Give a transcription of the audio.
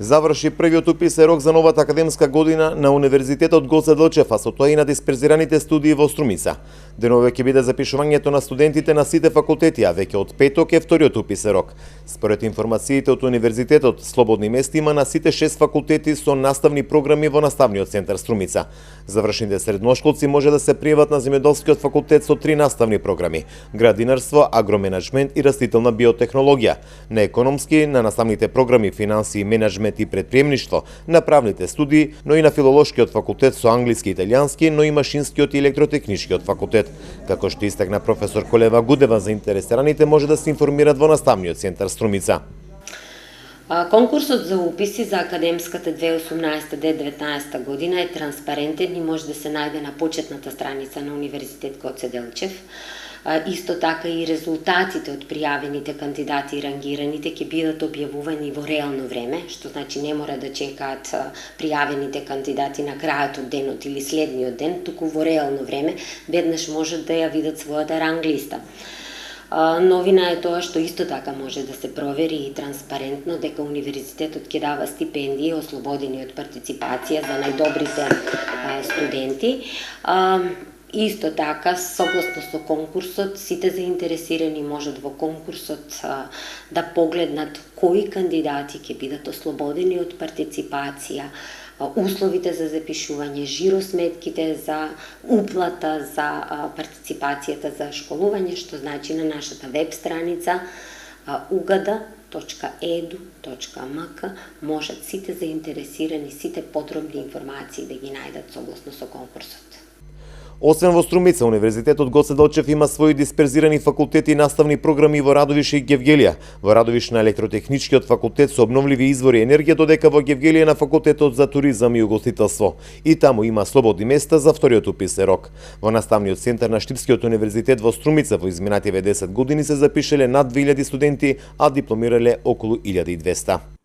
Заврши првиот уписен рок за новата академска година на Универзитетот Гоце Делчев, а со тоа и на дисперзираните студии во Струмица. Денове ќе биде запишувањето на студентите на сите факултети, а веќе од петок е вториот уписен рок. Според информациите од Универзитетот, слободни места има на сите 6 факултети со наставни програми во наставниот центар Струмица. Завршените средношколци може да се пријават на земјоделскиот факултет со 3 наставни програми: градинарство, агроменаџмент и растителна биотехнологија, на економски, на наставните програми финансии, менеджмент и предприемништво, на правните студии, но и на филолошкиот факултет со англиски и италијански, но и машинскиот и електротехничкиот факултет. Како што истакна професор Колева Гудева, заинтересираните може да се информираат во наставниот центар Струмица. Конкурсот за уписи за академската 2018-2019 година е транспарентен и може да се најде на почетната страница на Универзитет Гоце Делчев. Исто така и резултатите од пријавените кандидати и рангираните ќе бидат објавувани во реално време, што значи не мора да чекаат пријавените кандидати на крајот од денот или следниот ден, туку во реално време веднаш можат да ја видат својата ранглиста. Новина е тоа што исто така може да се провери и транспарентно дека Универзитетот ќе дава стипендии ослободени од партиципација за најдобрите студенти. Исто така, согласно со конкурсот, сите заинтересирани можат во конкурсот да погледнат кои кандидати ќе бидат ослободени од партиципација, условите за запишување, жиросметките за уплата за партиципацијата за школување, што значи на нашата веб страница ugada.edu.mk можат сите заинтересирани, сите подробни информации да ги најдат согласно со конкурсот. Освен во Струмица, Универзитетот Гоце Делчев има своји дисперзирани факултети и наставни програми во Радовиш и Гевгелија. Во Радовиш на електротехничкиот факултет со обновливи извори енергија, додека во Гевгелија на факултетот за туризам и угостителство. И таму има слободни места за вториот уписен рок. Во наставниот центар на Штипскиот универзитет во Струмица во изминативе 10 години се запишале над 2000 студенти, а дипломирале околу 1200.